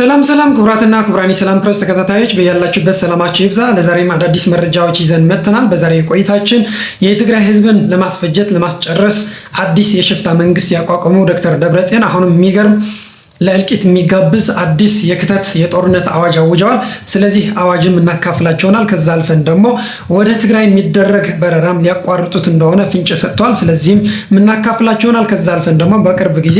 ሰላም ክቡራትና ክቡራኒ ሰላም ፕሬስ ተከታታዮች በያላችሁበት ሰላማችሁ ይብዛ። ለዛሬም አዳዲስ መረጃዎች ይዘን መጥተናል። በዛሬ ቆይታችን የትግራይ ህዝብን ለማስፈጀት ለማስጨረስ አዲስ የሽፍታ መንግስት ያቋቋመው ዶክተር ደብረጽዮን አሁንም የሚገርም ለእልቂት የሚጋብዝ አዲስ የክተት የጦርነት አዋጅ አውጀዋል። ስለዚህ አዋጅም እናካፍላችኋል። ከዛ አልፈን ደግሞ ወደ ትግራይ የሚደረግ በረራም ሊያቋርጡት እንደሆነ ፍንጭ ሰጥቷል። ስለዚህም እናካፍላችኋል። ከዛ አልፈን ደግሞ በቅርብ ጊዜ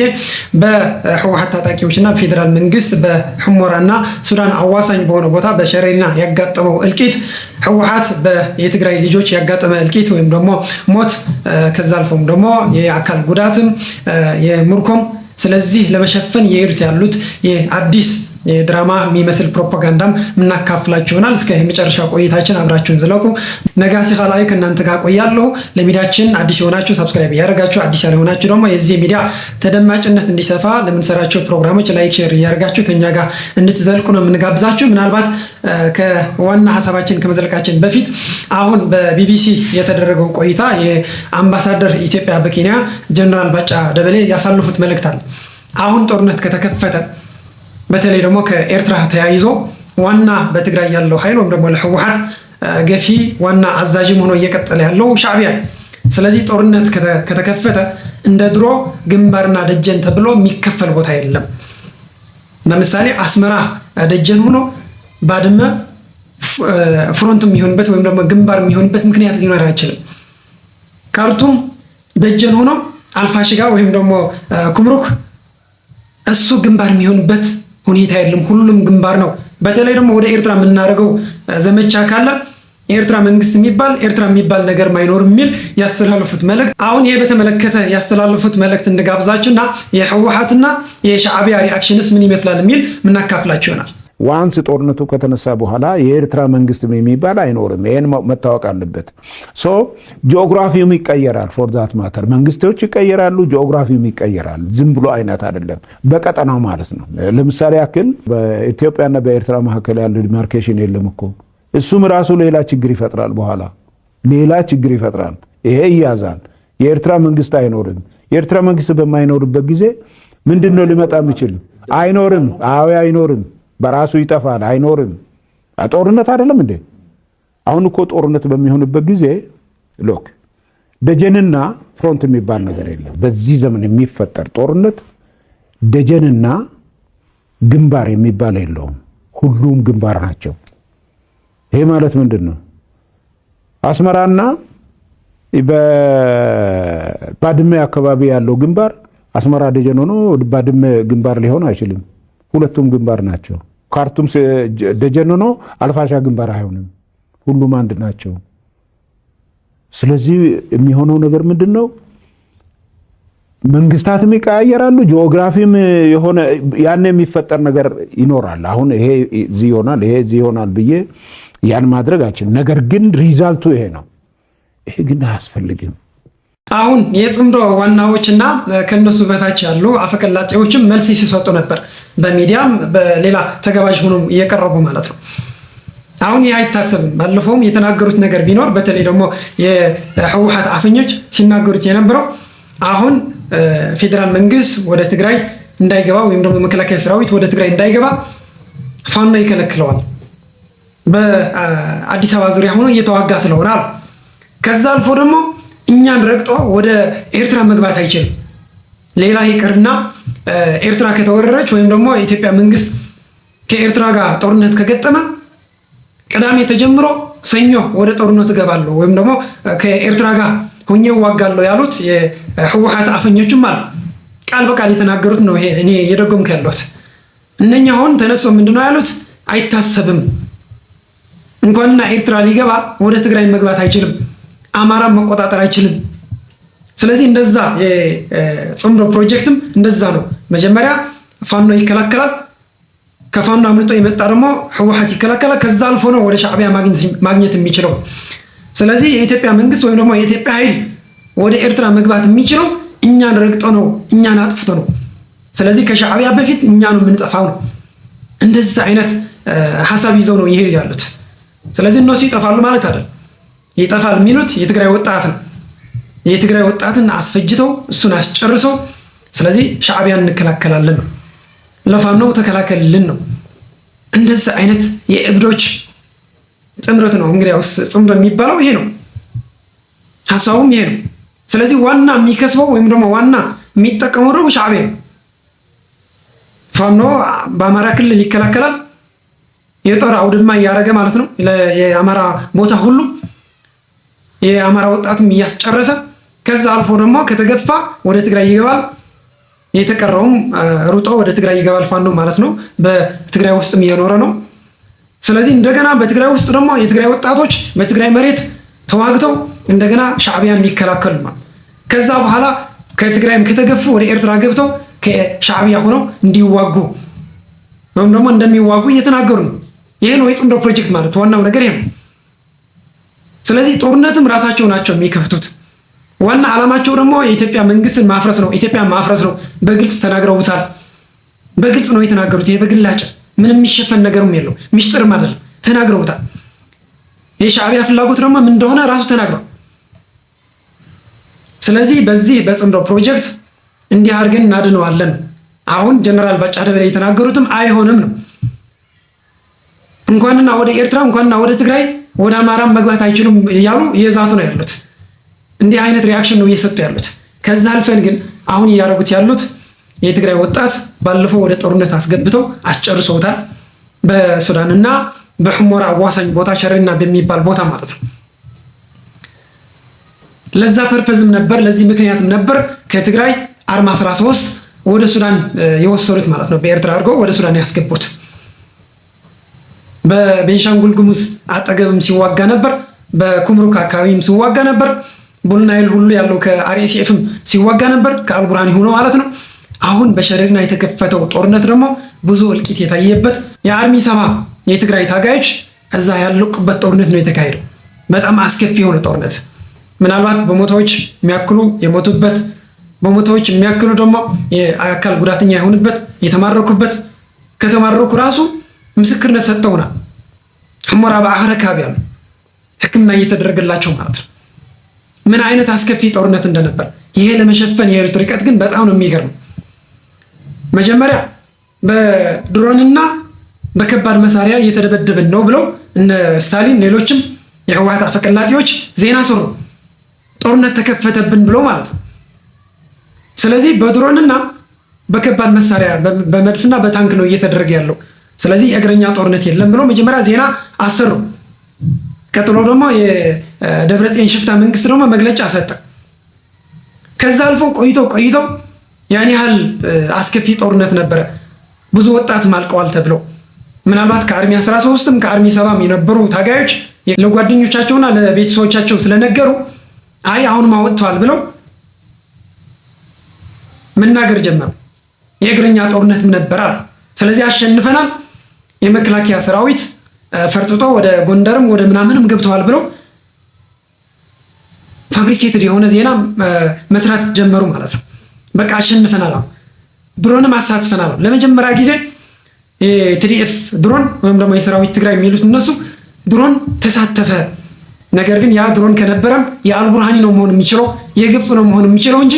በህወሓት ታጣቂዎችና ፌደራል መንግስት በሑመራና ሱዳን አዋሳኝ በሆነ ቦታ በሸሬና ያጋጠመው እልቂት ህወሓት የትግራይ ልጆች ያጋጠመ እልቂት ወይም ደግሞ ሞት ከዛ አልፈም ደግሞ የአካል ጉዳትም የምርኮም ስለዚህ ለመሸፈን የሄዱት ያሉት የአዲስ የድራማ የሚመስል ፕሮፓጋንዳም እናካፍላችሁናል። እስከ መጨረሻ ቆይታችን አብራችሁን ዝለቁ። ነጋሲ ኻላይ ከእናንተ ጋር ቆያለሁ። ለሚዲያችን አዲስ የሆናችሁ ሰብስክራይብ ያደርጋችሁ፣ አዲስ ያልሆናችሁ ደግሞ የዚህ ሚዲያ ተደማጭነት እንዲሰፋ ለምንሰራቸው ፕሮግራሞች ላይክ ሼር ያደርጋችሁ ከኛ ጋር እንድትዘልቁ ነው የምንጋብዛችሁ። ምናልባት ከዋና ሐሳባችን ከመዘልቃችን በፊት አሁን በቢቢሲ የተደረገው ቆይታ የአምባሳደር ኢትዮጵያ በኬንያ ጀነራል ባጫ ደበሌ ያሳለፉት መልእክት አለ። አሁን ጦርነት ከተከፈተ በተለይ ደግሞ ከኤርትራ ተያይዞ ዋና በትግራይ ያለው ኃይል ወይም ደግሞ ለህወሓት ገፊ ዋና አዛዥም ሆኖ እየቀጠለ ያለው ሻዕቢያ። ስለዚህ ጦርነት ከተከፈተ እንደ ድሮ ግንባርና ደጀን ተብሎ የሚከፈል ቦታ የለም። ለምሳሌ አስመራ ደጀን ሆኖ ባድመ ፍሮንት የሚሆንበት ወይም ደግሞ ግንባር የሚሆንበት ምክንያት ሊኖር አይችልም። ካርቱም ደጀን ሆኖ አልፋሽጋ ወይም ደግሞ ኩምሩክ እሱ ግንባር የሚሆንበት ሁኔታ የለም። ሁሉም ግንባር ነው። በተለይ ደግሞ ወደ ኤርትራ የምናደርገው ዘመቻ ካለ ኤርትራ መንግስት የሚባል ኤርትራ የሚባል ነገር ማይኖር የሚል ያስተላልፉት መልእክት። አሁን ይሄ በተመለከተ ያስተላልፉት መልእክት እንድጋብዛችሁና የህወሓትና የሻዕቢያ ሪአክሽንስ ምን ይመስላል የሚል ምናካፍላችሁ ይሆናል። ዋንስ ጦርነቱ ከተነሳ በኋላ የኤርትራ መንግስት የሚባል አይኖርም። ይሄን መታወቅ አለበት። ሶ ጂኦግራፊውም ይቀየራል። ፎር ዛት ማተር መንግስቶች ይቀየራሉ፣ ጂኦግራፊውም ይቀየራል። ዝም ብሎ አይነት አይደለም፣ በቀጠናው ማለት ነው። ለምሳሌ ያክል በኢትዮጵያና በኤርትራ መካከል ያለው ዲማርኬሽን የለም እኮ። እሱም ራሱ ሌላ ችግር ይፈጥራል። በኋላ ሌላ ችግር ይፈጥራል። ይሄ ይያዛል። የኤርትራ መንግስት አይኖርም። የኤርትራ መንግስት በማይኖርበት ጊዜ ምንድነው ሊመጣ የሚችል? አይኖርም። አዎ አይኖርም። በራሱ ይጠፋል። አይኖርም። ጦርነት አይደለም እንዴ? አሁን እኮ ጦርነት በሚሆንበት ጊዜ ሎክ ደጀንና ፍሮንት የሚባል ነገር የለም። በዚህ ዘመን የሚፈጠር ጦርነት ደጀንና ግንባር የሚባል የለውም። ሁሉም ግንባር ናቸው። ይሄ ማለት ምንድን ነው? አስመራና በባድመ አካባቢ ያለው ግንባር አስመራ ደጀን ሆኖ ባድመ ግንባር ሊሆን አይችልም። ሁለቱም ግንባር ናቸው። ካርቱም ደጀን ሆኖ አልፋሻ ግንባር አይሆንም። ሁሉም አንድ ናቸው። ስለዚህ የሚሆነው ነገር ምንድነው? መንግስታትም ይቀያየራሉ። ጂኦግራፊም የሆነ ያን የሚፈጠር ነገር ይኖራል። አሁን ይሄ እዚህ ይሆናል፣ ይሄ እዚህ ይሆናል ብዬ ያን ማድረግ አይችልም። ነገር ግን ሪዛልቱ ይሄ ነው። ይሄ ግን አያስፈልግም። አሁን የጽምዶ ዋናዎችና ከነሱ በታች ያሉ አፈቀላጤዎችም መልስ ሲሰጡ ነበር። በሚዲያም በሌላ ተገባዥ ሆኖ እየቀረቡ ማለት ነው። አሁን ይህ አይታሰብም። ባለፈውም የተናገሩት ነገር ቢኖር በተለይ ደግሞ የህወሓት አፈኞች ሲናገሩት የነበረው አሁን ፌዴራል መንግስት ወደ ትግራይ እንዳይገባ ወይም ደግሞ መከላከያ ሰራዊት ወደ ትግራይ እንዳይገባ ፋኖ ይከለክለዋል። በአዲስ አበባ ዙሪያ ሆኖ እየተዋጋ ስለሆነ አሉ። ከዛ አልፎ ደግሞ እኛን ረግጦ ወደ ኤርትራ መግባት አይችልም። ሌላ ይቅርና ኤርትራ ከተወረረች ወይም ደግሞ የኢትዮጵያ መንግስት ከኤርትራ ጋር ጦርነት ከገጠመ ቅዳሜ ተጀምሮ ሰኞ ወደ ጦርነቱ እገባለሁ ወይም ደግሞ ከኤርትራ ጋር ሆኜ እዋጋለሁ ያሉት የህወሓት አፈኞችም አሉ። ቃል በቃል የተናገሩት ነው። ይሄ እኔ የደጎምኩ ያለሁት እነኛ አሁን ተነሶ ምንድነው ያሉት? አይታሰብም። እንኳንና ኤርትራ ሊገባ ወደ ትግራይ መግባት አይችልም። አማራን መቆጣጠር አይችልም። ስለዚህ እንደዛ የጽምዶ ፕሮጀክትም እንደዛ ነው። መጀመሪያ ፋኖ ይከላከላል። ከፋኖ አምልጦ የመጣ ደግሞ ህወሓት ይከላከላል። ከዛ አልፎ ነው ወደ ሻዕቢያ ማግኘት የሚችለው። ስለዚህ የኢትዮጵያ መንግስት ወይም ደግሞ የኢትዮጵያ ኃይል ወደ ኤርትራ መግባት የሚችለው እኛን ረግጦ ነው፣ እኛን አጥፍቶ ነው። ስለዚህ ከሻዕቢያ በፊት እኛ ነው የምንጠፋው ነው። እንደዛ አይነት ሀሳብ ይዘው ነው ይሄዱ ያሉት። ስለዚህ እነሱ ይጠፋሉ ማለት አይደል። ይጠፋል የሚሉት የትግራይ ወጣት ነው። የትግራይ ወጣትን አስፈጅተው እሱን አስጨርሰው ስለዚህ ሻዕቢያን እንከላከላለን ነው። ለፋኖ ተከላከልልን ነው። እንደዚህ አይነት የእብዶች ጥምረት ነው። እንግዲያውስ ጽምዶ የሚባለው ይሄ ነው፣ ሀሳቡም ይሄ ነው። ስለዚህ ዋና የሚከስበው ወይም ደግሞ ዋና የሚጠቀመው ደግሞ ሻዕቢያ ነው። ፋኖ በአማራ ክልል ይከላከላል፣ የጦር አውድማ እያደረገ ማለት ነው። የአማራ ቦታ ሁሉ የአማራ ወጣትም እያስጨረሰ ከዛ አልፎ ደግሞ ከተገፋ ወደ ትግራይ ይገባል። የተቀረውም ሩጦ ወደ ትግራይ ይገባል ፋኖ ማለት ነው። በትግራይ ውስጥም እየኖረ ነው። ስለዚህ እንደገና በትግራይ ውስጥ ደግሞ የትግራይ ወጣቶች በትግራይ መሬት ተዋግተው እንደገና ሻዕቢያን ሊከላከሉ ነው። ከዛ በኋላ ከትግራይም ከተገፉ ወደ ኤርትራ ገብተው ከሻዕቢያ ሆነው እንዲዋጉ ወይም ደግሞ እንደሚዋጉ እየተናገሩ ነው። ይሄ ነው የጽምዶ ፕሮጀክት ማለት ዋናው ነገር ይሄ ነው። ስለዚህ ጦርነትም ራሳቸው ናቸው የሚከፍቱት። ዋና ዓላማቸው ደግሞ የኢትዮጵያ መንግስትን ማፍረስ ነው፣ ኢትዮጵያ ማፍረስ ነው። በግልጽ ተናግረውታል። በግልጽ ነው የተናገሩት። ይሄ በግላጭ ምንም የሚሸፈን ነገርም የለው፣ ሚስጥርም አይደለም። ተናግረውታል። የሻዕቢያ ፍላጎት ደግሞ ምን እንደሆነ ራሱ ተናግረው። ስለዚህ በዚህ በጽምዶ ፕሮጀክት እንዲህ አድርገን እናድነዋለን። አሁን ጀነራል ባጫ ደበሌ የተናገሩትም አይሆንም ነው። እንኳንና ወደ ኤርትራ እንኳንና ወደ ትግራይ ወደ አማራም መግባት አይችሉም እያሉ እየዛቱ ነው ያሉት። እንዲህ አይነት ሪያክሽን ነው እየሰጡ ያሉት። ከዛ አልፈን ግን አሁን እያደረጉት ያሉት የትግራይ ወጣት ባለፈው ወደ ጦርነት አስገብተው አስጨርሰውታል። በሱዳንና በሑመራ አዋሳኝ ቦታ ሸረሪና በሚባል ቦታ ማለት ነው። ለዛ ፐርፐዝም ነበር፣ ለዚህ ምክንያትም ነበር ከትግራይ አርማ 13 ወደ ሱዳን የወሰዱት ማለት ነው። በኤርትራ አድርገው ወደ ሱዳን ያስገቡት። በቤንሻንጉል ጉሙዝ አጠገብም ሲዋጋ ነበር፣ በኩምሩክ አካባቢም ሲዋጋ ነበር። ቡልናይል ሁሉ ያለው ከአርኤስኤፍም ሲዋጋ ነበር፣ ከአልቡርሃኒ ሆኖ ማለት ነው። አሁን በሸረሪና የተከፈተው ጦርነት ደግሞ ብዙ እልቂት የታየበት የአርሚ 70 የትግራይ ታጋዮች እዛ ያለቁበት ጦርነት ነው የተካሄደው። በጣም አስከፊ የሆነ ጦርነት፣ ምናልባት በመቶዎች የሚያክሉ የሞቱበት፣ በመቶዎች የሚያክሉ ደግሞ የአካል ጉዳተኛ የሆኑበት፣ የተማረኩበት፣ ከተማረኩ ራሱ ምስክርነት ሰጥተውናል። ሑመራ በአኸር አካባቢ ያሉ ሕክምና እየተደረገላቸው ማለት ነው። ምን አይነት አስከፊ ጦርነት እንደነበር ይሄ ለመሸፈን የሄዱት ርቀት ግን በጣም ነው የሚገርም። መጀመሪያ በድሮንና በከባድ መሳሪያ እየተደበደብን ነው ብለው እነ ስታሊን ሌሎችም የህወሓት አፈቀላጤዎች ዜና ሰሩ፣ ጦርነት ተከፈተብን ብሎ ማለት ነው። ስለዚህ በድሮንና በከባድ መሳሪያ በመድፍና በታንክ ነው እየተደረገ ያለው። ስለዚህ የእግረኛ ጦርነት የለም ብሎ መጀመሪያ ዜና አሰሩ። ቀጥሎ ደግሞ የደብረጽዮን ሽፍታ መንግስት ደግሞ መግለጫ ሰጠ። ከዛ አልፎ ቆይቶ ያን ያህል አስከፊ ጦርነት ነበረ፣ ብዙ ወጣት ማልቀዋል ተብለው ምናልባት ከአርሚ 13ም ከአርሚ 70ም የነበሩ ታጋዮች ለጓደኞቻቸውና ለቤተሰቦቻቸው ስለነገሩ አይ አሁንማ ወጥተዋል ብለው መናገር ጀመሩ። የእግረኛ ጦርነትም ነበራል። ስለዚህ አሸንፈናል፣ የመከላከያ ሰራዊት ፈርጥጦ ወደ ጎንደርም ወደ ምናምንም ገብተዋል ብለው ፋብሪኬትድ የሆነ ዜና መስራት ጀመሩ ማለት ነው። በቃ አሸንፈናል፣ ድሮንም አሳትፈናል። ለመጀመሪያ ጊዜ የቲዲኤፍ ድሮን ወይም ደግሞ የሰራዊት ትግራይ የሚሉት እነሱ ድሮን ተሳተፈ። ነገር ግን ያ ድሮን ከነበረም የአልቡርሃኒ ነው መሆን የሚችለው፣ የግብፅ ነው መሆን የሚችለው እንጂ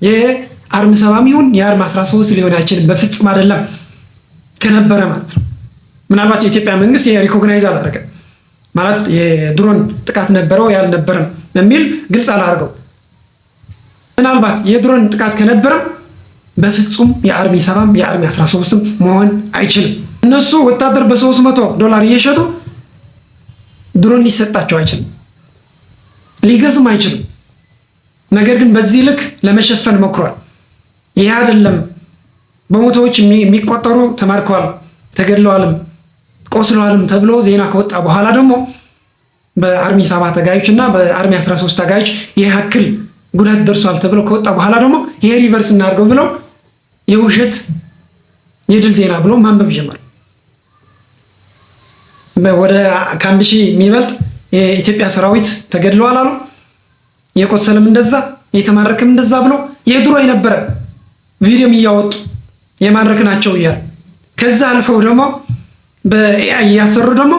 የአርሚ 70 ይሁን የአርሚ 13 ሊሆን አይችልም፣ በፍጹም አይደለም ከነበረ ማለት ነው። ምናልባት የኢትዮጵያ መንግስት የሪኮግናይዝ አላደረገም ማለት የድሮን ጥቃት ነበረው ያልነበረም የሚል ግልጽ አላደረገው። ምናልባት የድሮን ጥቃት ከነበረም በፍጹም የአርሚ 70ም የአርሚ 13ም መሆን አይችልም። እነሱ ወታደር $300 እየሸጡ ድሮን ሊሰጣቸው አይችልም፣ ሊገዙም አይችልም። ነገር ግን በዚህ ልክ ለመሸፈን ሞክሯል። ይህ አይደለም፣ በመቶዎች የሚቆጠሩ ተማርከዋል፣ ተገድለዋልም ቆስለዋልም ተብሎ ዜና ከወጣ በኋላ ደግሞ በአርሚ 70 ተጋዮች እና በአርሚ 13 ተጋዮች ይህ ያክል ጉዳት ደርሷል ተብሎ ከወጣ በኋላ ደግሞ ይሄ ሪቨርስ እናድርገው ብለው የውሸት የድል ዜና ብሎ ማንበብ ጀመሩ። ወደ ከ1000 የሚበልጥ የኢትዮጵያ ሰራዊት ተገድለዋል አሉ። የቆሰለም እንደዛ የተማረከም እንደዛ ብሎ የድሮ የነበረ ቪዲዮም እያወጡ የማድረክ ናቸው እያሉ ከዛ አልፈው ደግሞ በኤአይ እያሰሩ ደግሞ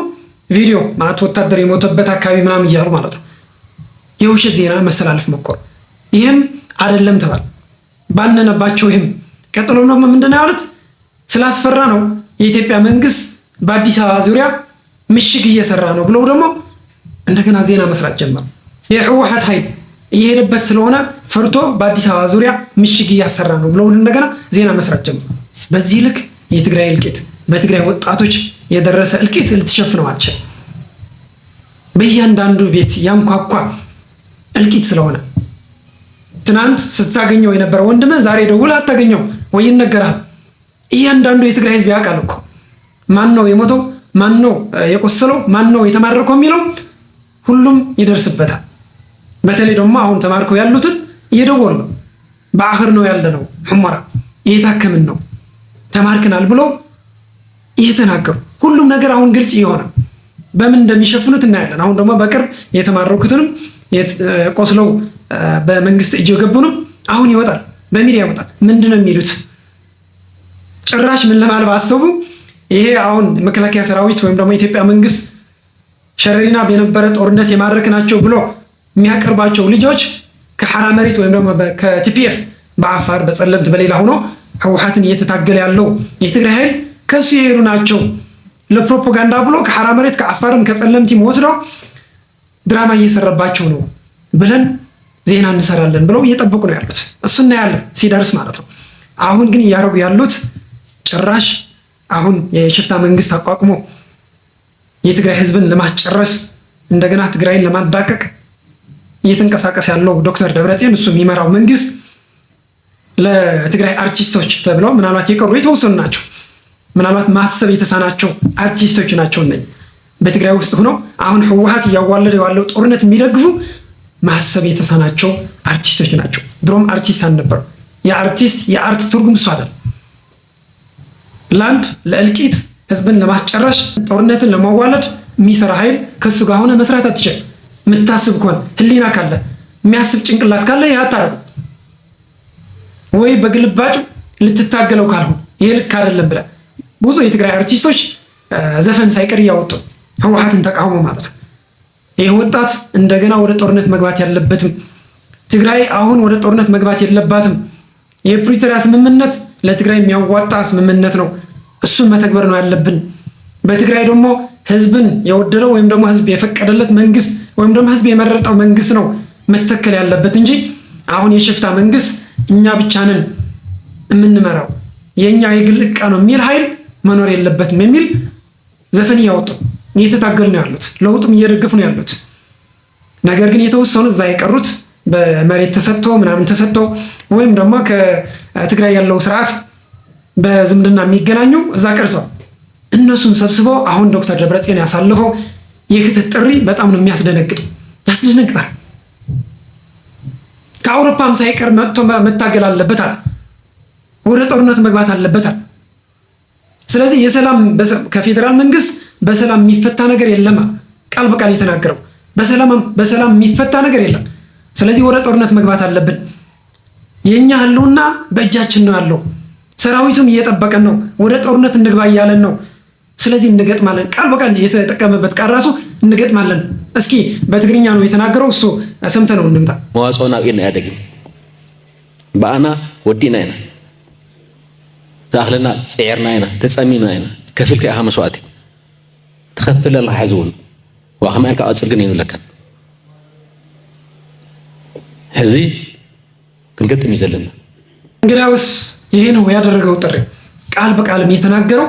ቪዲዮ ማለት ወታደር የሞተበት አካባቢ ምናምን እያሉ ማለት ነው የውሸት ዜና መሰላለፍ ሞከሩ። ይህም አይደለም ተባለ፣ ባነነባቸው። ይህም ቀጥሎ ነው ምንድን ነው ያሉት? ስላስፈራ ነው የኢትዮጵያ መንግስት በአዲስ አበባ ዙሪያ ምሽግ እየሰራ ነው ብለው ደግሞ እንደገና ዜና መስራት ጀመሩ። የህወሓት ኃይል እየሄደበት ስለሆነ ፈርቶ በአዲስ አበባ ዙሪያ ምሽግ እያሰራ ነው ብለው እንደገና ዜና መስራት ጀመሩ። በዚህ ልክ የትግራይ እልቂት በትግራይ ወጣቶች የደረሰ እልቂት ልትሸፍነው አትችልም። በእያንዳንዱ ቤት ያንኳኳ እልቂት ስለሆነ ትናንት ስታገኘው የነበረ ወንድምህ ዛሬ ደውለህ አታገኘው ወይ ይነገራል። እያንዳንዱ የትግራይ ህዝብ ያውቃል እኮ ማን ነው የሞተው፣ ማን ነው የቆሰለው፣ ማን ነው የተማረከው የሚለው ሁሉም ይደርስበታል። በተለይ ደግሞ አሁን ተማርከው ያሉትን እየደወሉ ነው። በአኽር ነው ያለነው፣ ሑመራ እየታከምን ነው፣ ተማርክናል ብሎ እየተናገሩ ሁሉም ነገር አሁን ግልጽ እየሆነ በምን እንደሚሸፍኑት እናያለን። አሁን ደግሞ በቅርብ የተማረኩትንም ቆስለው በመንግስት እጅ የገቡንም አሁን ይወጣል፣ በሚዲያ ይወጣል። ምንድን ነው የሚሉት? ጭራሽ ምን ለማለት አሰቡ? ይሄ አሁን መከላከያ ሰራዊት ወይም ደግሞ የኢትዮጵያ መንግስት ሸረሪና በነበረ ጦርነት የማረክናቸው ብሎ የሚያቀርባቸው ልጆች ከሐራ መሬት ወይም ደግሞ ከቲፒኤፍ በአፋር በጸለምት በሌላ ሆኖ ህወሓትን እየተታገለ ያለው የትግራይ ኃይል ከሱ የሄዱ ናቸው ለፕሮፓጋንዳ ብሎ ከሐራ መሬት ከአፋርም ከጸለምቲም ወስደው ድራማ እየሰራባቸው ነው ብለን ዜና እንሰራለን ብለው እየጠበቁ ነው ያሉት። እሱ እናያለን ሲደርስ ማለት ነው። አሁን ግን እያደረጉ ያሉት ጭራሽ አሁን የሽፍታ መንግስት አቋቁሞ የትግራይ ህዝብን ለማስጨረስ እንደገና ትግራይን ለማዳቀቅ እየተንቀሳቀስ ያለው ዶክተር ደብረጽዮን እሱ የሚመራው መንግስት ለትግራይ አርቲስቶች ተብለው ምናልባት የቀሩ የተወሰኑ ናቸው፣ ምናልባት ማሰብ የተሳናቸው አርቲስቶች ናቸው። እነኝ በትግራይ ውስጥ ሆነው አሁን ህወሓት እያዋለደ ያለው ጦርነት የሚደግፉ ማሰብ የተሳናቸው አርቲስቶች ናቸው። ድሮም አርቲስት አልነበሩ። የአርቲስት የአርት ትርጉም እሱ አይደል። ላንድ ለእልቂት ህዝብን ለማስጨረሽ ጦርነትን ለማዋለድ የሚሰራ ኃይል ከሱ ጋር ሆነ መስራት አትችል። የምታስብ ከሆነ ህሊና ካለ የሚያስብ ጭንቅላት ካለ ያታረቁ ወይ በግልባጩ ልትታገለው ካልሆነ ይሄ ልክ አይደለም ብለ ብዙ የትግራይ አርቲስቶች ዘፈን ሳይቀር እያወጡ ህወሓትን ተቃውሞ ማለት ነው። ይህ ወጣት እንደገና ወደ ጦርነት መግባት ያለበትም ትግራይ አሁን ወደ ጦርነት መግባት የለባትም። የፕሪቶሪያ ስምምነት ለትግራይ የሚያዋጣ ስምምነት ነው። እሱን መተግበር ነው ያለብን። በትግራይ ደግሞ ህዝብን የወደደው ወይም ደግሞ ህዝብ የፈቀደለት መንግስት ወይም ደግሞ ህዝብ የመረጠው መንግስት ነው መተከል ያለበት እንጂ አሁን የሽፍታ መንግስት እኛ ብቻ ነን የምንመራው የኛ የግል ዕቃ ነው የሚል ኃይል መኖር የለበትም የሚል ዘፈን እያወጡ እየተታገሉ ነው ያሉት። ለውጡም እየደገፉ ነው ያሉት። ነገር ግን የተወሰኑ እዛ የቀሩት በመሬት ተሰጥቶ ምናምን ተሰጥቶ ወይም ደግሞ ከትግራይ ያለው ስርዓት በዝምድና የሚገናኙ እዛ ቀርቷል። እነሱን ሰብስበው አሁን ዶክተር ደብረጽዮን ያሳልፈው የክተት ጥሪ በጣም ነው የሚያስደነግጥ፣ ያስደነግጣል። ከአውሮፓም ሳይቀር መጥቶ መታገል አለበታል፣ ወደ ጦርነት መግባት አለበታል። ስለዚህ የሰላም ከፌዴራል መንግስት በሰላም የሚፈታ ነገር የለም። ቃል በቃል የተናገረው በሰላም የሚፈታ ነገር የለም። ስለዚህ ወደ ጦርነት መግባት አለብን። የኛ ህልውና በእጃችን ነው ያለው። ሰራዊቱም እየጠበቀን ነው። ወደ ጦርነት እንግባ እያለን ነው። ስለዚህ እንገጥማለን። ቃል በቃል የተጠቀመበት ቃል ራሱ እንገጥማለን። እስኪ በትግርኛ ነው የተናገረው፣ እሱ ሰምተነው እንምጣ። መዋጽኦና ኢልና ያደግ በአና ወዲና ኢና ዛኽለና ጽዕርና ኢና ተጸሚምና ኢና ከፊልከ ኢኻ መስዋዕቲ ትኸፍል ለካ ሕዝውን ዋኸማ ኢልካ ኣፅል ግን የብለከን ሕዚ ክንገጥም እዩ ዘለና። እንግዲያውስ ይሄ ነው ያደረገው ጥሪ። ቃል በቃልም የተናገረው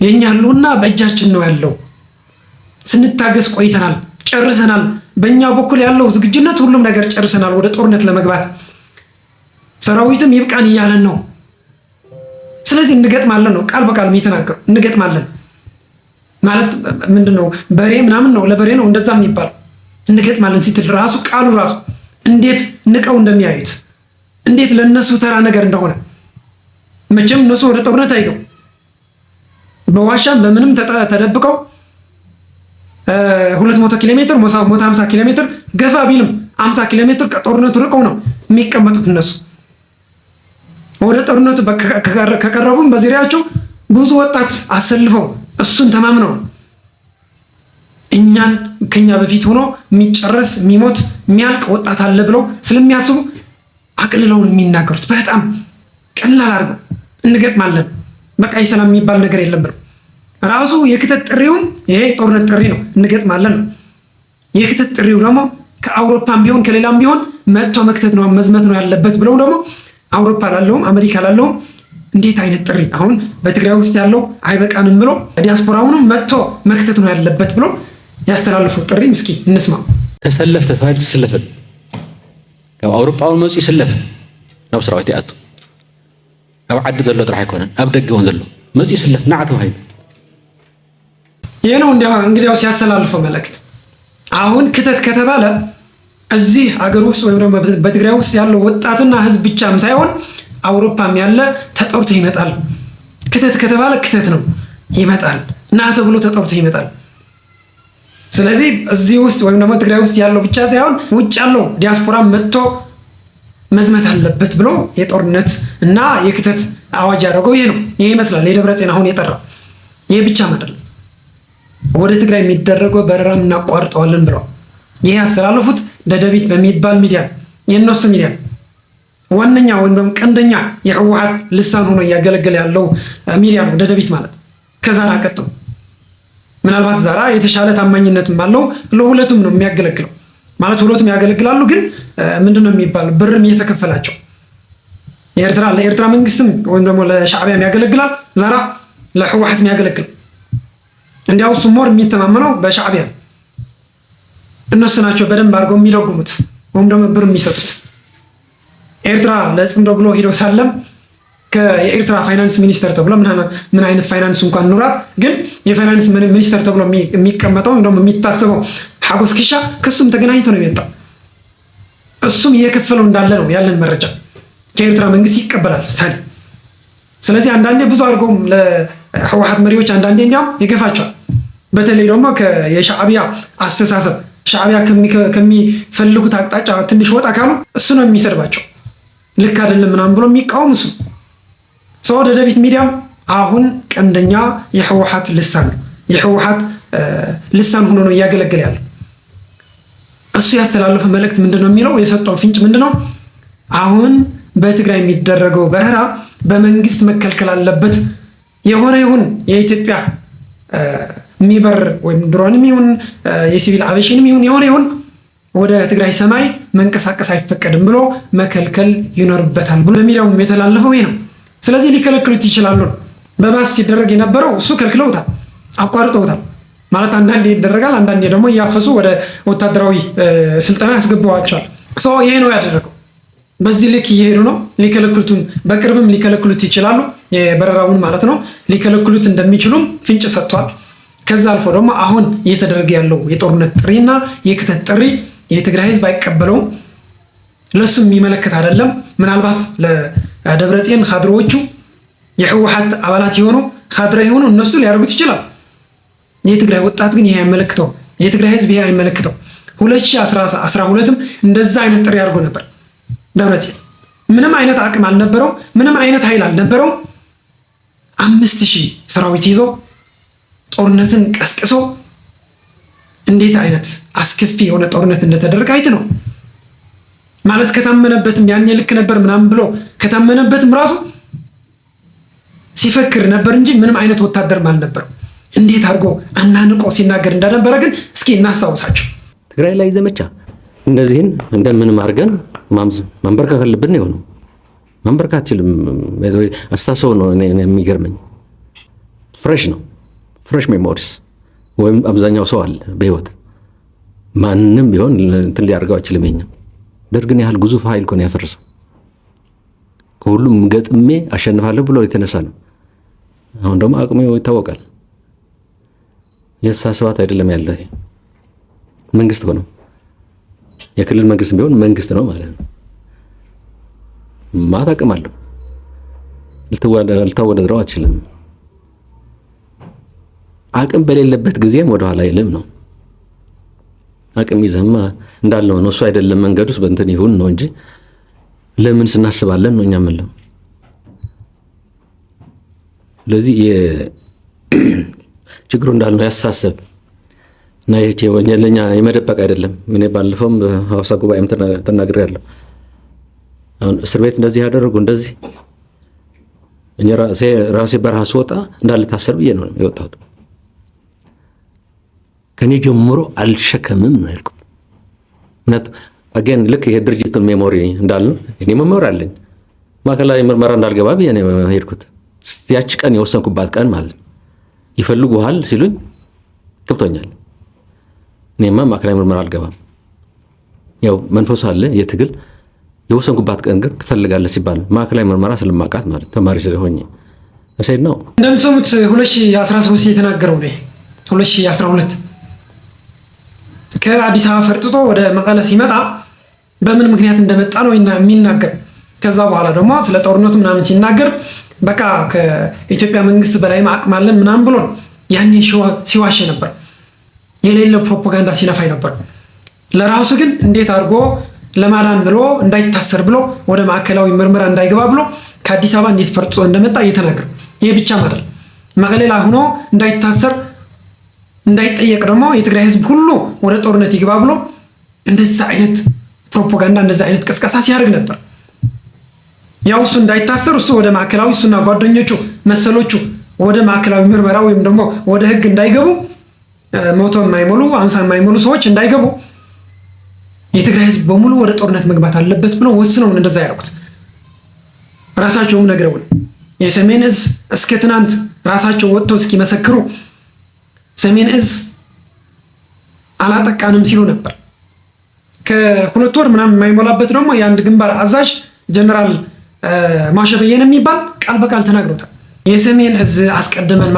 የኛ ህልውና በእጃችን ነው ያለው። ስንታገስ ቆይተናል፣ ጨርሰናል። በእኛ በኩል ያለው ዝግጁነት ሁሉም ነገር ጨርሰናል ወደ ጦርነት ለመግባት። ሰራዊቱም ይብቃን እያለን ነው። ስለዚህ እንገጥማለን ነው ቃል በቃልም የተናገረው። እንገጥማለን ማለት ምንድነው? በሬ ምናምን ነው ለበሬ ነው እንደዛ የሚባል እንገጥማለን ሲትል ራሱ ቃሉ ራሱ እንዴት ንቀው እንደሚያዩት እንዴት ለነሱ ተራ ነገር እንደሆነ። መቼም እነሱ ወደ ጦርነት አይገቡ። በዋሻም በምንም ተደብቀው 200 ኪሎ ሜትር 150 ኪሎ ሜትር ገፋ ቢልም 50 ኪሎ ሜትር ከጦርነቱ ርቀው ነው የሚቀመጡት እነሱ። ወደ ጦርነቱ ከቀረቡም በዙሪያቸው ብዙ ወጣት አሰልፈው እሱን ተማምነው እኛን ከኛ በፊት ሆኖ የሚጨረስ የሚሞት የሚያልቅ ወጣት አለ ብለው ስለሚያስቡ አቅልለው ነው የሚናገሩት። በጣም ቀላል አድርገው እንገጥማለን፣ በቃ የሰላም የሚባል ነገር የለም ብለው ራሱ የክተት ጥሪውን ይሄ ጦርነት ጥሪ ነው፣ እንገጥማለን ነው። የክተት ጥሪው ደግሞ ከአውሮፓም ቢሆን ከሌላም ቢሆን መጥቶ መክተት ነው መዝመት ነው ያለበት ብለው ደግሞ አውሮፓ ላለውም አሜሪካ ላለውም እንዴት አይነት ጥሪ አሁን በትግራይ ውስጥ ያለው አይበቃንም ብሎ ዲያስፖራውንም መጥቶ መክተት ነው ያለበት ብሎ ያስተላልፉት ጥሪ ምስኪ እንስማው። ተሰለፍ ተፋጅ ተሰለፈ ካብ አውሮፓውን መጽ ይሰለፍ ናብ ሰራዊት ያቱ ኣብ ዓዲ ዘሎ ጥራሕ አይኮነን ኣብ ደገ ወን ዘሎ መጽ ይሰለፍ ናዓተ ወሃይ ይሄ ነው እንግዲያው ሲያስተላልፈው መልእክት። አሁን ክተት ከተባለ እዚህ አገር ውስጥ ወይም ደግሞ በትግራይ ውስጥ ያለው ወጣትና ህዝብ ብቻም ሳይሆን አውሮፓም ያለ ተጠርቶ ይመጣል። ክተት ከተባለ ክተት ነው ይመጣል፣ ና ተብሎ ተጠርቶ ይመጣል። ስለዚህ እዚህ ውስጥ ወይም ደግሞ ትግራይ ውስጥ ያለው ብቻ ሳይሆን ውጭ ያለው ዲያስፖራ መጥቶ መዝመት አለበት ብሎ የጦርነት እና የክተት አዋጅ ያደረገው ይሄ ነው። ይሄ ይመስላል የደብረጽዮን አሁን የጠራው። ይሄ ብቻ አይደለም፣ ወደ ትግራይ የሚደረገው በረራ እናቋርጠዋለን ብለው ይሄ ያስተላለፉት ደደቢት በሚባል ሚዲያ የነሱ ሚዲያ ዋነኛ ወይም ደግሞ ቀንደኛ የህወሓት ልሳን ሆኖ እያገለገለ ያለው ሚዲያ ነው ደደቢት ማለት። ከዛራ ቀጥሎ ምናልባት ዛራ የተሻለ ታማኝነትም አለው፣ ለሁለቱም ነው የሚያገለግለው ማለት ሁለቱም ያገለግላሉ። ግን ምንድነው የሚባለው ብርም እየተከፈላቸው ለኤርትራ መንግስትም ወይም ደግሞ ለሻዕቢያም ያገለግላል፣ ዛራ ለህወሓትም ያገለግል። እንዲያው እሱ ሞር የሚተማመነው በሻዕቢያ እነሱ ናቸው በደንብ አድርገው የሚደጉሙት ወይም ደግሞ ብር የሚሰጡት። ኤርትራ ለጽምዶ ብሎ ሄዶ ሳለም የኤርትራ ፋይናንስ ሚኒስተር ተብሎ ምን አይነት ፋይናንስ እንኳን ኑራት፣ ግን የፋይናንስ ሚኒስተር ተብሎ የሚቀመጠው ወይም ደግሞ የሚታሰበው ሐጎስ ኪሻ ከሱም ተገናኝቶ ነው የመጣው። እሱም እየከፈለው እንዳለ ነው ያለን መረጃ። ከኤርትራ መንግስት ይቀበላል ሳል። ስለዚህ አንዳንዴ ብዙ አድርገው ለህወሓት መሪዎች አንዳንዴ እንዲያውም ይገፋቸዋል። በተለይ ደግሞ የሻዕቢያ አስተሳሰብ ሻዕቢያ ከሚፈልጉት አቅጣጫ ትንሽ ወጣ ካሉ እሱ ነው የሚሰድባቸው። ልክ አይደለም ምናምን ብሎ የሚቃወም እሱ ሰው ደደቢት ሚዲያም አሁን ቀንደኛ የህወሓት ልሳን የህወሓት ልሳን ሆኖ ነው እያገለገለ ያለው። እሱ ያስተላለፈ መልእክት ምንድነው የሚለው የሰጠው ፍንጭ ምንድነው? አሁን በትግራይ የሚደረገው በረራ በመንግስት መከልከል አለበት። የሆነ ይሁን የኢትዮጵያ የሚበር ወይም ድሮንም ይሁን የሲቪል አቪዬሽንም የሆነ ይሁን ወደ ትግራይ ሰማይ መንቀሳቀስ አይፈቀድም ብሎ መከልከል ይኖርበታል ብሎ በሚዲያውም የተላለፈው ይሄ ነው። ስለዚህ ሊከለክሉት ይችላሉ። በባስ ሲደረግ የነበረው እሱ ከልክለውታል፣ አቋርጠውታል። ማለት አንዳንዴ ይደረጋል፣ አንዳንዴ ደግሞ እያፈሱ ወደ ወታደራዊ ስልጠና ያስገባዋቸዋል። ይሄ ነው ያደረገው። በዚህ ልክ እየሄዱ ነው። ሊከለክሉትም በቅርብም ሊከለክሉት ይችላሉ፣ የበረራውን ማለት ነው። ሊከለክሉት እንደሚችሉም ፍንጭ ሰጥቷል። ከዛ አልፎ ደግሞ አሁን እየተደረገ ያለው የጦርነት ጥሪና የክተት ጥሪ የትግራይ ህዝብ አይቀበለውም። ለሱ የሚመለከት አይደለም። ምናልባት ለደብረጽዮን ካድሬዎቹ የህወሓት አባላት የሆኑ ካድሬ የሆኑ እነሱ ሊያደርጉት ይችላል። የትግራይ ወጣት ግን ይሄ አይመለከተው። የትግራይ ህዝብ ይሄ አይመለከተው። 2012ም እንደዛ አይነት ጥሪ አድርጎ ነበር ደብረጽዮን። ምንም አይነት አቅም አልነበረው፣ ምንም አይነት ኃይል አልነበረው። 5000 ሰራዊት ይዞ ጦርነትን ቀስቅሶ እንዴት አይነት አስከፊ የሆነ ጦርነት እንደተደረገ አይት ነው ማለት ከታመነበትም ያኔ ልክ ነበር ምናምን ብሎ ከታመነበትም ራሱ ሲፈክር ነበር እንጂ ምንም አይነት ወታደርም አልነበረው። እንዴት አድርጎ አናንቆ ሲናገር እንደነበረ ግን እስኪ እናስታውሳቸው። ትግራይ ላይ ዘመቻ እንደዚህን እንደምንም አድርገን ማንበርከክ አለብን ነው። ማንበርከክ አትችልም። አስተሳሰቡ ነው የሚገርመኝ። ፍሬሽ ነው፣ ፍሬሽ ሜሞሪስ ወይም አብዛኛው ሰው አለ በህይወት ማንም ቢሆን እንትን ሊያደርገው አይችልም። የኛ ደርግን ያህል ግዙፍ ኃይል እኮ ነው ያፈረሰው። ከሁሉም ገጥሜ አሸንፋለሁ ብሎ የተነሳ ነው። አሁን ደግሞ አቅሙ ይታወቃል። የሳስባት አይደለም ያለ መንግስት ሆኖ የክልል መንግስት ቢሆን መንግስት ነው ማለት ነው። ማታቀም አለው ልታወዳድረው አትችልም። አቅም በሌለበት ጊዜም ወደ ኋላ አይልም ነው። አቅም ይዘማ እንዳለው ነው። እሱ አይደለም መንገዱስ በእንትን ይሁን ነው እንጂ ለምን ስናስባለን ነው እኛ ምንለው። ስለዚህ ችግሩ እንዳልነው ያሳሰብ እና ይሄ ወንጀለኛ የመደበቅ አይደለም። እኔ ባለፈውም በሐዋሳ ጉባኤም ተናግሬያለሁ። አሁን እስር ቤት እንደዚህ ያደረጉ እንደዚህ እኛ ራሴ በረሃ ስወጣ እንዳለ ታሰር ብዬ ነው የወጣሁት። ከኔ ጀምሮ አልሸከምም ነው ያልኩት። አገን ልክ የድርጅት ሜሞሪ እንዳልነው እኔ ሜሞሪ አለኝ። ማዕከላዊ ምርመራ እንዳልገባ ብዬ ነው ሄድኩት። ያቺ ቀን የወሰንኩባት ቀን ማለት ነው። ይፈልጉሃል ሲሉኝ ገብቶኛል። እኔማ ማዕከላዊ ምርመራ አልገባም። ያው መንፈስ አለ የትግል የወሰንኩባት ቀን ግን ትፈልጋለህ ሲባል ማዕከላዊ ምርመራ ስለማውቃት ማለት ተማሪ ስለሆኜ እሰይ ነው። እንደምትሰሙት 2013 የተናገረው ነው። 2012 ከአዲስ አበባ ፈርጥጦ ወደ መቀለ ሲመጣ በምን ምክንያት እንደመጣ ነው የሚናገር። ከዛ በኋላ ደግሞ ስለ ጦርነቱ ምናምን ሲናገር በቃ ከኢትዮጵያ መንግስት በላይ አቅም አለን ምናምን ብሎ ያኔ ሲዋሽ ነበር። የሌለ ፕሮፓጋንዳ ሲነፋይ ነበር። ለራሱ ግን እንዴት አድርጎ ለማዳን ብሎ እንዳይታሰር ብሎ ወደ ማዕከላዊ ምርመራ እንዳይገባ ብሎ ከአዲስ አበባ እንዴት ፈርጥጦ እንደመጣ እየተናገረ ይሄ ብቻ ማለት መቀሌ ላይ ሆኖ እንዳይታሰር እንዳይጠየቅ ደግሞ የትግራይ ህዝብ ሁሉ ወደ ጦርነት ይግባ ብሎ እንደዛ አይነት ፕሮፓጋንዳ እንደዛ አይነት ቅስቀሳ ሲያደርግ ነበር። ያው እሱ እንዳይታሰር እሱ ወደ ማዕከላዊ እሱና ጓደኞቹ መሰሎቹ ወደ ማዕከላዊ ምርመራ ወይም ደግሞ ወደ ህግ እንዳይገቡ 100 የማይሞሉ 50 የማይሞሉ ሰዎች እንዳይገቡ የትግራይ ህዝብ በሙሉ ወደ ጦርነት መግባት አለበት ብሎ ወስነው እንደዛ ያደረጉት ራሳቸውም ነግረውን የሰሜን እዝ እስከ ትናንት ራሳቸው ወጥተው እስኪመሰክሩ ሰሜን እዝ አላጠቃንም ሲሉ ነበር። ከ2 ወር ምናምን የማይሞላበት ደግሞ የአንድ ግንባር አዛዥ ጀነራል ማሸ በየነ የሚባል ቃል በቃል ተናግሮታል። የሰሜን እዝ አስቀድመን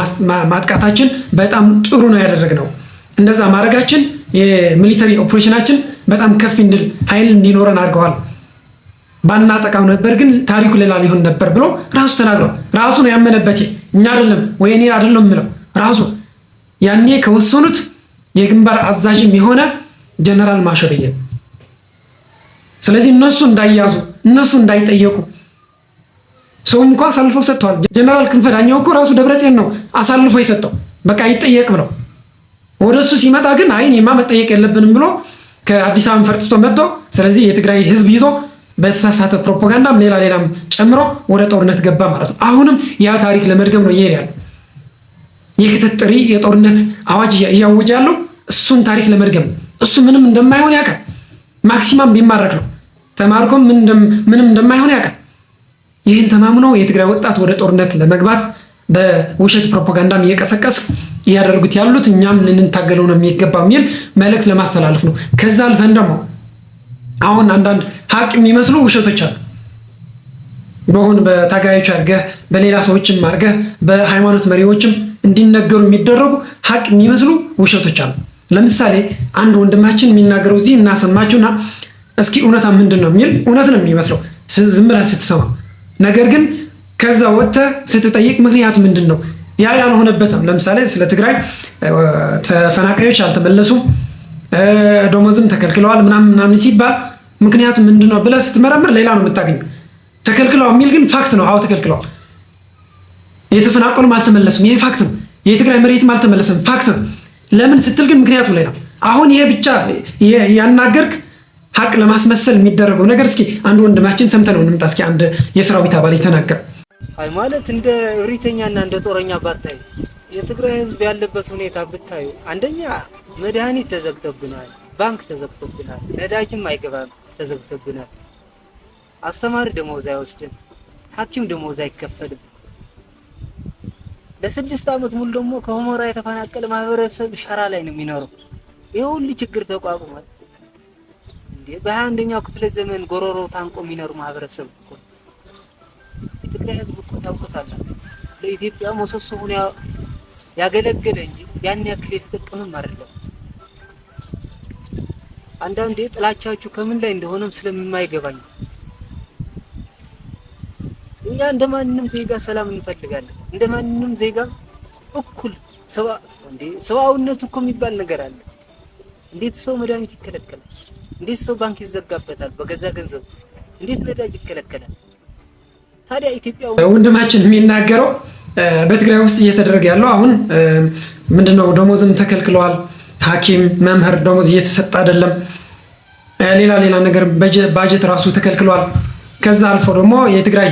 ማጥቃታችን በጣም ጥሩ ነው ያደረግነው። እንደዛ ማድረጋችን የሚሊተሪ ኦፕሬሽናችን በጣም ከፍ እንዲል ኃይል እንዲኖረን አድርገዋል። ባናጠቃው ነበር ግን ታሪኩ ሌላ ሊሆን ነበር ብሎ ራሱ ተናግሯል። ራሱ ነው ያመነበት። እኛ አይደለም ወይ እኔ አይደለም የምለው ራሱ ያኔ ከወሰኑት የግንባር አዛዥም የሆነ ጀነራል ማሾ በየነ። ስለዚህ እነሱ እንዳይያዙ እነሱ እንዳይጠየቁ ሰውም እንኳን አሳልፈው ሰጥተዋል። ጀነራል ክንፈ ዳኘው እኮ ራሱ ደብረጽዮን ነው አሳልፎ የሰጠው በቃ ይጠየቅ ብለው። ወደሱ ሲመጣ ግን አይ እኔማ መጠየቅ የለብንም ብሎ ከአዲስ አበባ ፈርጥቶ መጥቶ ስለዚህ የትግራይ ህዝብ ይዞ በተሳሳተ ፕሮፓጋንዳም ሌላም ጨምሮ ወደ ጦርነት ገባ ማለት ነው። አሁንም ያ ታሪክ ለመድገም ነው ይሄድ ያለው። የክተት ጥሪ የጦርነት አዋጅ እያወጀ ያለው እሱን ታሪክ ለመድገም እሱ ምንም እንደማይሆን ያውቃል። ማክሲማም ቢማረክ ነው ተማርኮም ምንም እንደማይሆን ያውቃል። ይህን ተማምኖ የትግራይ ወጣት ወደ ጦርነት ለመግባት በውሸት ፕሮፓጋንዳም እየቀሰቀስ እያደረጉት ያሉት እኛም ልንታገለው ነው የሚገባው የሚል መልእክት ለማስተላለፍ ነው። ከዛ አልፈን ደግሞ አሁን አንዳንድ ሀቅ የሚመስሉ ውሸቶች አሉ። በሆን በታጋዮች አድርገህ በሌላ ሰዎችም አድርገህ በሃይማኖት መሪዎችም እንዲነገሩ የሚደረጉ ሀቅ የሚመስሉ ውሸቶች አሉ። ለምሳሌ አንድ ወንድማችን የሚናገረው እዚህ እናሰማችሁና እስኪ እውነታ ምንድን ነው የሚል እውነት ነው የሚመስለው ዝም ብለህ ስትሰማ። ነገር ግን ከዛ ወጥተህ ስትጠይቅ ምክንያቱ ምንድን ነው ያ ያልሆነበትም። ለምሳሌ ስለ ትግራይ ተፈናቃዮች አልተመለሱም፣ ደሞዝም ተከልክለዋል ምናምን ሲባል ምክንያቱ ምንድን ነው ብለህ ስትመረምር ሌላ ነው የምታገኘው። ተከልክለዋል የሚል ግን ፋክት ነው። አዎ ተከልክለዋል። የተፈናቀሉም አልተመለሱም፣ ይሄ ፋክት ነው። የትግራይ መሬትም አልተመለሰም፣ ፋክት ነው። ለምን ስትል ግን ምክንያቱ ሌላ። አሁን ይሄ ብቻ ያናገርክ ሀቅ ለማስመሰል የሚደረገው ነገር እስኪ አንድ ወንድማችን ሰምተነው እንምጣ። እስኪ አንድ የሰራዊት አባል የተናገረ አይ ማለት እንደ እብሪተኛና እንደ ጦረኛ ባታዩ የትግራይ ህዝብ ያለበት ሁኔታ ብታዩ፣ አንደኛ መድኃኒት ተዘግቶብናል፣ ባንክ ተዘግቶብናል፣ ነዳጅም አይገባም ተዘግቶብናል፣ አስተማሪ ደሞዝ አይወስድም፣ ሐኪም ደሞዝ አይከፈልም። ለ6 ዓመት ሙሉ ደግሞ ከሁመራ የተፈናቀለ ማህበረሰብ ሸራ ላይ ነው የሚኖረው። ይሄ ሁሉ ችግር ተቋቁሟል እንዴ! በ21ኛው ክፍለ ዘመን ጎሮሮ ታንቆ የሚኖር ማህበረሰብ እኮ የትግራይ ህዝብ እኮ ታውቁታላችሁ። ለኢትዮጵያ ምሰሶ ሆኖ ያገለገለ እንጂ ያን ያክል የተጠቀመም አይደለም። አንዳንዴ ጥላቻችሁ ከምን ላይ እንደሆነም ስለማይገባኝ እኛ እንደማንንም ዜጋ ሰላም እንፈልጋለን። እንደማንንም ዜጋ እኩል ሰዋውነት እኮ የሚባል ነገር አለ። እንዴት ሰው መድኃኒት ይከለከላል? እንዴት ሰው ባንክ ይዘጋበታል? በገዛ ገንዘብ እንዴት ነዳጅ ይከለከላል? ታዲያ ኢትዮጵያ ወንድማችን የሚናገረው በትግራይ ውስጥ እየተደረገ ያለው አሁን ምንድነው? ደሞዝም ተከልክለዋል። ሐኪም መምህር ደሞዝ እየተሰጠ አይደለም። ሌላ ነገር ባጀት ራሱ ተከልክሏል። ከዛ አልፎ ደግሞ የትግራይ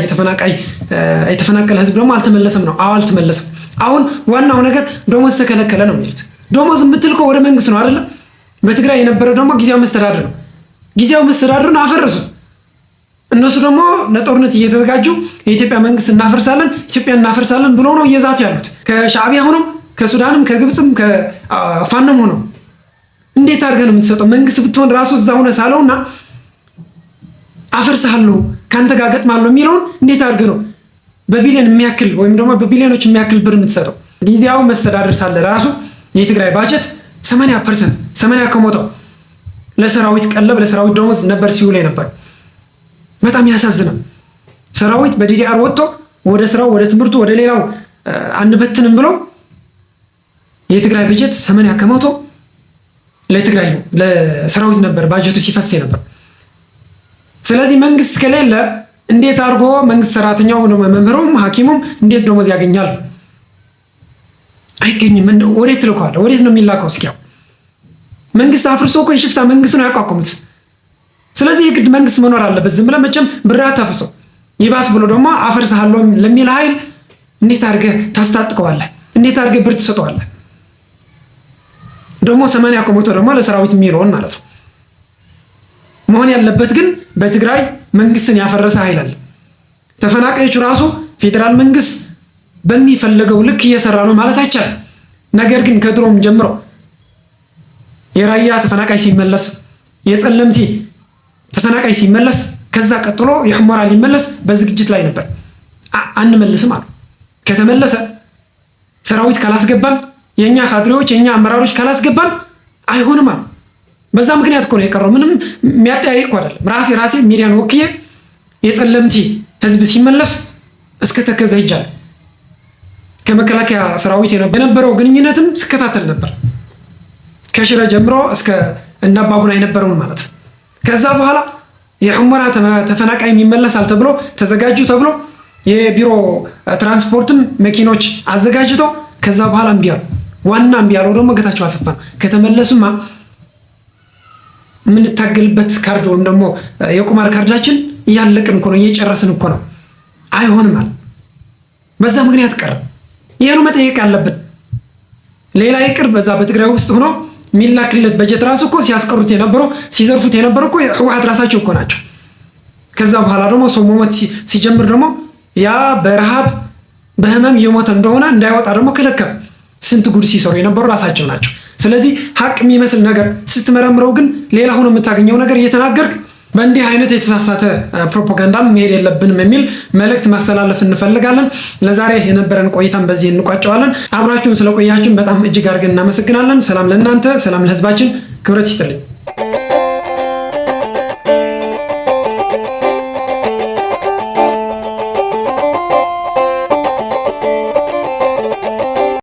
የተፈናቀለ ህዝብ ደግሞ አልተመለሰም ነው። አዎ አልተመለሰም። አሁን ዋናው ነገር ደሞዝ ተከለከለ ነው የሚሉት። ደሞዝ የምትልከው ወደ መንግስት ነው አይደለም? በትግራይ የነበረው ደግሞ ጊዜያዊ መስተዳድር ነው። ጊዜያዊ መስተዳድሩን አፈረሱት። እነሱ ደግሞ ለጦርነት እየተዘጋጁ የኢትዮጵያ መንግስት እናፈርሳለን፣ ኢትዮጵያ እናፈርሳለን ብሎ ነው እየዛቱ ያሉት። ከሻዕቢያ ሆኖም ከሱዳንም ከግብፅም ከፋኖም ሆኖ እንዴት አድርገህ ነው የምትሰጠው? መንግስት ብትሆን ራሱ እዛ ሆነ ሳለውና አፈርሳለሁ ካንተ ጋር ገጥማለሁ የሚለውን እንዴት አድርገህ ነው በቢሊዮን የሚያክል ወይም ደግሞ በቢሊዮኖች የሚያክል ብር የምትሰጠው? ጊዜያዊ መስተዳድር ሳለ ራሱ የትግራይ ባጀት 80% ለሰራዊት ቀለብ ለሰራዊት ደሞዝ ነበር ሲውል ነበር። በጣም ያሳዝናል። ሰራዊት በዲዲአር ወጥቶ ወደ ስራው ወደ ትምህርቱ ወደ ሌላው አንበትንም ብለው የትግራይ በጀት 80% ለትግራይ ነው ለሰራዊት ነበር ባጀቱ ሲፈስ ነበር። ስለዚህ መንግስት ከሌለ እንዴት አድርጎ መንግስት ሰራተኛው ነው መምህሩም ሐኪሙም እንዴት ደሞዝ ያገኛል? አይገኝም። ወዴት ልኳል? ወዴት ነው የሚላከው? እስኪያው መንግስት አፍርሶ እኮ የሽፍታ መንግስት ነው ያቋቁሙት። ስለዚህ የግድ መንግስት መኖር አለበት። ዝም ብለህ መቼም ብር አታፍሶ ይባስ ብሎ ደግሞ አፈርስሃለሁ ለሚል ኃይል እንዴት አድርገህ ታስታጥቀዋለህ? እንዴት አድርገህ ብር ትሰጠዋለህ? ደግሞ 80% ደግሞ ለሰራዊት የሚለውን ማለት ነው። መሆን ያለበት ግን በትግራይ መንግስትን ያፈረሰ ኃይል አለ። ተፈናቃዮቹ ራሱ ፌዴራል መንግስት በሚፈልገው ልክ እየሰራ ነው ማለት አይቻልም። ነገር ግን ከድሮም ጀምሮ የራያ ተፈናቃይ ሲመለስ፣ የጸለምቲ ተፈናቃይ ሲመለስ፣ ከዛ ቀጥሎ የሑመራ ሊመለስ በዝግጅት ላይ ነበር። አንመልስም አሉ። ከተመለሰ ሰራዊት ካላስገባን የኛ ካድሬዎች የኛ አመራሮች ካላስገባን አይሆንም አሉ። በዛ ምክንያት እኮ ነው የቀረው። ምንም የሚያጠያይቅ እኮ አይደለም። ራሴ ሚዲያን ወክዬ የጸለምቲ ህዝብ ሲመለስ እስከ ተከዘ ሄጃለሁ። ከመከላከያ ሰራዊት የነበረው ግንኙነትም ስከታተል ነበር። ከሽረ ጀምሮ እስከ እንዳባጉና የነበረውን ማለት ነው። ከዛ በኋላ የሑመራ ተፈናቃይ ይመለሳል ተብሎ ተዘጋጁ ተብሎ የቢሮ ትራንስፖርትም መኪኖች አዘጋጅቶ ከዛ በኋላ እምቢ አሉ። ዋና እምቢ ያለው ደግሞ ጌታቸው አሰፋ ነው። ከተመለሱማ የምንታገልበት ካርድ ወይም ደግሞ የቁማር ካርዳችን እያለቅን እኮ ነው፣ እየጨረስን እኮ ነው። አይሆንም አለ። በዛ ምክንያት ቀረ። ይሄ ነው መጠየቅ ያለብን። ሌላ ይቅር፣ በዛ በትግራይ ውስጥ ሆኖ የሚላክለት በጀት ራሱ እኮ ሲያስቀሩት የነበረው ሲዘርፉት የነበረው እኮ ህወሓት ራሳቸው እኮ ናቸው። ከዛ በኋላ ደግሞ ሰው መሞት ሲጀምር ደግሞ ያ በረሃብ በህመም የሞተ እንደሆነ እንዳይወጣ ደግሞ ከለከሉ። ስንት ጉድ ሲሰሩ የነበሩ ራሳቸው ናቸው። ስለዚህ ሀቅ የሚመስል ነገር ስትመረምረው ግን ሌላ ሆኖ የምታገኘው ነገር እየተናገርክ በእንዲህ አይነት የተሳሳተ ፕሮፓጋንዳም መሄድ የለብንም የሚል መልእክት ማስተላለፍ እንፈልጋለን። ለዛሬ የነበረን ቆይታን በዚህ እንቋጨዋለን። አብራችሁን ስለቆያችሁን በጣም እጅግ አድርገን እናመሰግናለን። ሰላም ለእናንተ፣ ሰላም ለህዝባችን። ክብረት ይስጥልኝ።